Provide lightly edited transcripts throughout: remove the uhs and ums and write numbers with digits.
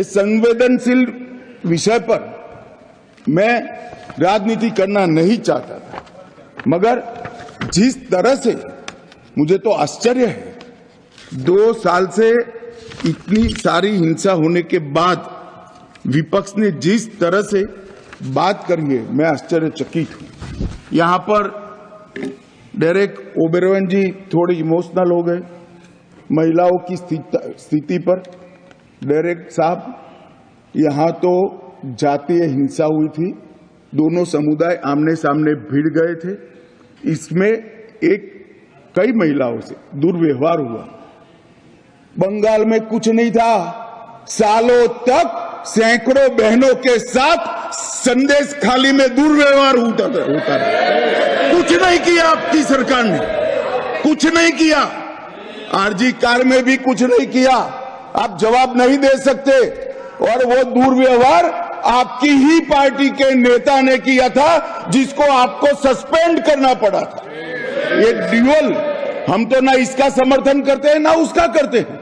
इस संवेदनशील विषय पर मैं राजनीति करना नहीं चाहता था, मगर जिस तरह से मुझे तो आश्चर्य है, 2 साल से इतनी सारी हिंसा होने के बाद विपक्ष ने जिस तरह से बात करी है, मैं आश्चर्यचकित हूं। यहां पर डेरेक ओबेरॉय जी थोड़े इमोशनल हो गए महिलाओं की स्थिति पर। डेरेक साहब, यहां तो जातीय हिंसा हुई थी, दोनों समुदाय आमने सामने भिड़ गए थे, इसमें कई महिलाओं से दुर्व्यवहार हुआ। बंगाल में कुछ नहीं था, सालों तक सैकड़ों बहनों के साथ संदेश खाली में दुर्व्यवहार होता रहा। कुछ नहीं किया आपकी सरकार ने, कुछ नहीं किया। आरजी कार में भी कुछ नहीं किया। आप जवाब नहीं दे सकते। और वो दुर्व्यवहार आपकी ही पार्टी के नेता ने किया था, जिसको आपको सस्पेंड करना पड़ा था। ये ड्यूअल, हम तो ना इसका समर्थन करते हैं ना उसका करते हैं।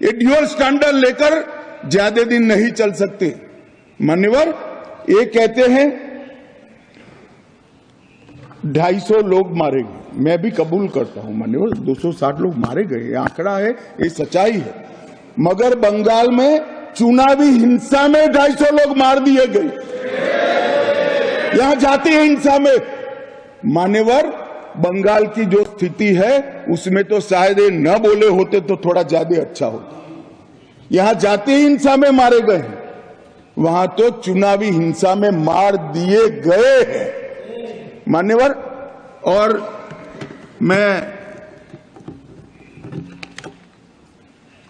ये ड्यूअल स्टैंडर्ड लेकर ज्यादा दिन नहीं चल सकते। मान्यवर, ये कहते हैं 250 लोग मारे गए, मैं भी कबूल करता हूं मान्यवर, 260 लोग मारे गए, ये आंकड़ा है, ये सच्चाई है। मगर बंगाल में चुनावी हिंसा में 250 लोग मार दिए गए। यहां जातीय हिंसा में मान्यवर, बंगाल की जो स्थिति है उसमें तो शायद ये न बोले होते तो थोड़ा ज्यादा अच्छा होता। यहां जातीय हिंसा में मारे गए हैं, वहां तो चुनावी हिंसा में मार दिए गए हैं मान्यवर। और मैं,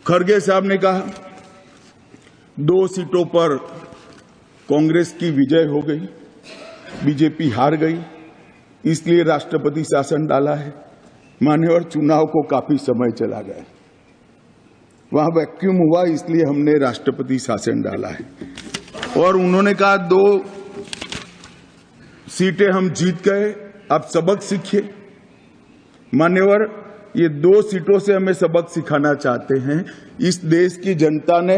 खड़गे साहब ने कहा 2 सीटों पर कांग्रेस की विजय हो गई, बीजेपी हार गई, इसलिए राष्ट्रपति शासन डाला है। मान्यवर, चुनाव को काफी समय चला गया, वहां वैक्यूम हुआ, इसलिए हमने राष्ट्रपति शासन डाला है। और उन्होंने कहा 2 सीटें हम जीत गए, अब सबक सीखिए। मान्यवर, ये 2 सीटों से हमें सबक सिखाना चाहते हैं। इस देश की जनता ने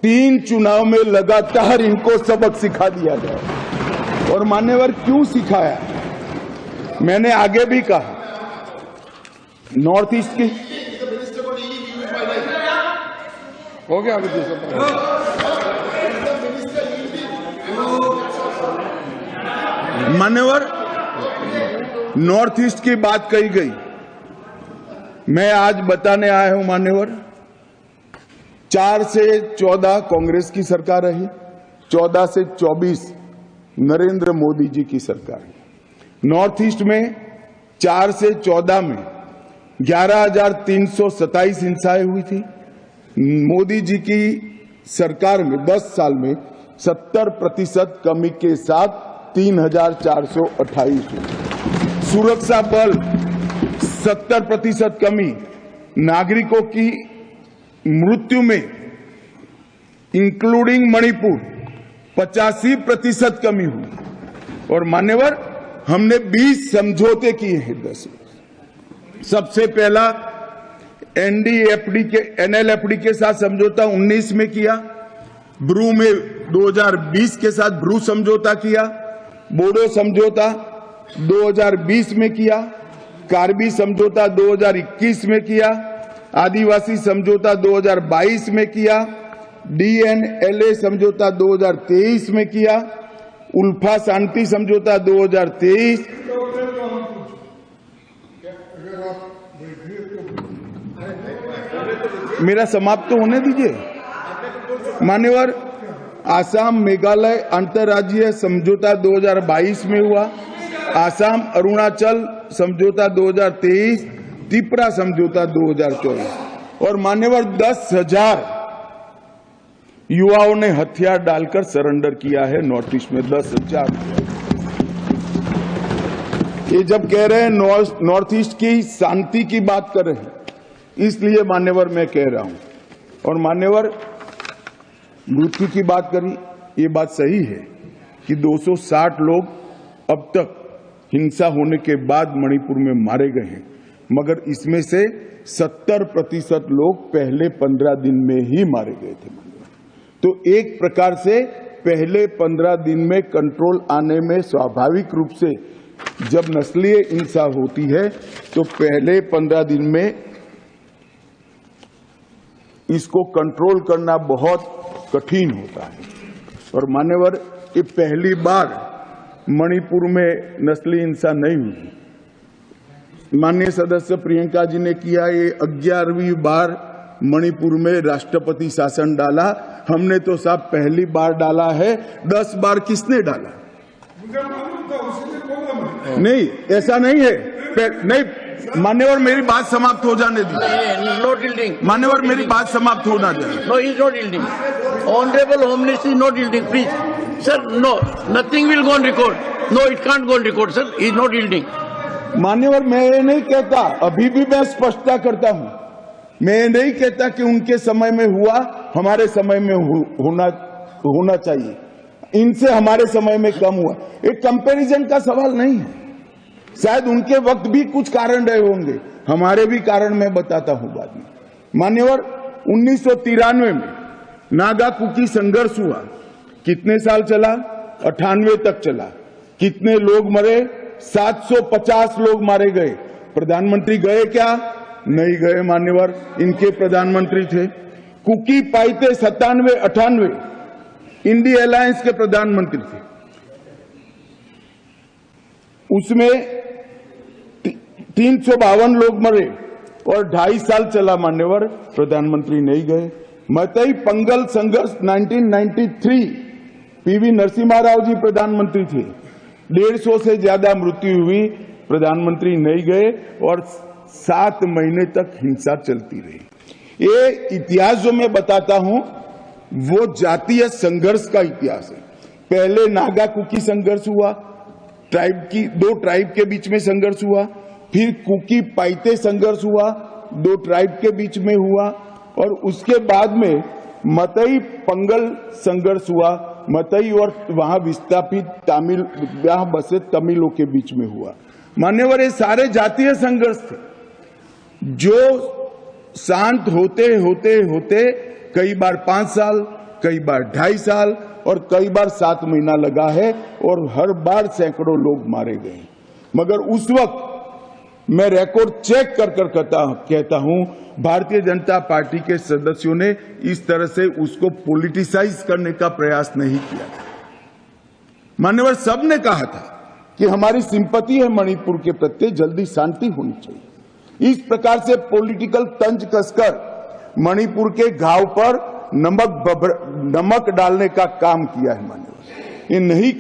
3 चुनाव में लगातार इनको सबक सिखा दिया गया। और मान्यवर, क्यों सिखाया, मैंने आगे भी कहा, नॉर्थ ईस्ट की हो गया अभी मान्यवर, नॉर्थ ईस्ट की बात कही गई, मैं आज बताने आया हूं मान्यवर, 4 से 14 कांग्रेस की सरकार रही, 14 से 24 नरेंद्र मोदी जी की सरकार है। नॉर्थ ईस्ट में 4 से 14 में 11,327 हिंसाएं हुई थी। मोदी जी की सरकार में 10 साल में 70% कमी के साथ 3,428 हुई। सुरक्षा बल 70% कमी, नागरिकों की मृत्यु में इंक्लूडिंग मणिपुर 85% कमी हुई। और मान्यवर, हमने 20 समझौते किए हैं 10 में। सबसे पहला एनएलएफडी के साथ समझौता 19 में किया, ब्रू में 2020 के साथ ब्रू समझौता किया, बोडो समझौता 2020 में किया, कार्बी समझौता 2021 में किया, आदिवासी समझौता 2022 में किया, डीएनएलए समझौता 2023 में किया, उल्फा शांति समझौता 2023। मेरा समाप्त तो होने दीजिए मान्यवर। आसाम मेघालय अंतर्राज्यीय समझौता 2022 में हुआ, आसाम अरुणाचल समझौता 2023, त्रिपुरा समझौता 2024। और मान्यवर, 10,000 युवाओं ने हथियार डालकर सरेंडर किया है नॉर्थ ईस्ट में, 10,000। ये जब कह रहे हैं नॉर्थ ईस्ट की शांति की बात कर रहे हैं, इसलिए मान्यवर मैं कह रहा हूं। और मान्यवर, मृत्यु की बात करी, ये बात सही है कि 260 लोग अब तक हिंसा होने के बाद मणिपुर में मारे गए हैं, मगर इसमें से 70% लोग पहले 15 दिन में ही मारे गए थे। तो एक प्रकार से पहले 15 दिन में कंट्रोल आने में स्वाभाविक रूप से जब नस्लीय हिंसा होती है तो पहले 15 दिन में इसको कंट्रोल करना बहुत कठिन होता है। और मान्यवर, ये पहली बार मणिपुर में नस्लीय हिंसा नहीं हुई। माननीय सदस्य प्रियंका जी ने किया, ये 11वीं बार मणिपुर में राष्ट्रपति शासन डाला। हमने तो साहब पहली बार डाला है, 10 बार किसने डाला? नहीं, ऐसा नहीं है। नहीं मान्यवर, मेरी बात समाप्त हो जाने दी। Not yielding. मान्यवर, मेरी बात समाप्त होना चाहिए। No, he is not yielding. Honorable Home Minister is not yielding. Please, sir. No, nothing will go on record. No, it can't go on record, sir. He is not yielding. मान्यवर, मैं ये नहीं कहता, अभी भी मैं स्पष्टता करता हूं, मैं ये नहीं कहता कि उनके समय में हुआ, हमारे समय में होना चाहिए। इनसे हमारे समय में कम हुआ, एक कंपैरिजन का सवाल नहीं है। शायद उनके वक्त भी कुछ कारण रहे होंगे, हमारे भी कारण मैं बताता हूं बाद में। मान्यवर, 1993 में नागा कुकी संघर्ष हुआ, कितने साल चला? 98 तक चला। कितने लोग मरे? 750 लोग मारे गए। प्रधानमंत्री गए क्या? नहीं गए मान्यवर, इनके प्रधानमंत्री थे। कुकी पाइते 97-98 इंडिया अलायंस के प्रधानमंत्री थे। उसमें 352 लोग मरे और 2.5 साल चला मान्यवर, प्रधानमंत्री नहीं गए। मतई पंगल संघर्ष 1993, पीवी नरसिम्हा राव जी प्रधानमंत्री थे। 150 से ज्यादा मृत्यु हुई, प्रधानमंत्री नहीं गए और 7 महीने तक हिंसा चलती रही। ये इतिहास जो मैं बताता हूं वो जातीय संघर्ष का इतिहास है। पहले नागा कुकी संघर्ष हुआ, दो ट्राइब के बीच में संघर्ष हुआ, फिर कुकी पाइते संघर्ष हुआ, 2 ट्राइब के बीच में हुआ, और उसके बाद में मतई पंगल संघर्ष हुआ। मतई और वहां विस्थापित वहां बसे तमिलों के बीच में हुआ। मान्यवर, ये सारे जातीय संघर्ष थे जो शांत होते होते होते कई बार 5 साल, कई बार 2.5 साल और कई बार 7 महीना लगा है, और हर बार सैकड़ों लोग मारे गए। मगर उस वक्त मैं रिकॉर्ड चेक कर कहता हूं, भारतीय जनता पार्टी के सदस्यों ने इस तरह से उसको पॉलिटिसाइज करने का प्रयास नहीं किया। मान्यवर, सबने कहा था कि हमारी सिंपैथी है मणिपुर के प्रति, जल्दी शांति होनी चाहिए। इस प्रकार से पॉलिटिकल तंज कसकर मणिपुर के घाव पर नमक डालने का काम किया है मान्यवर। ये नहीं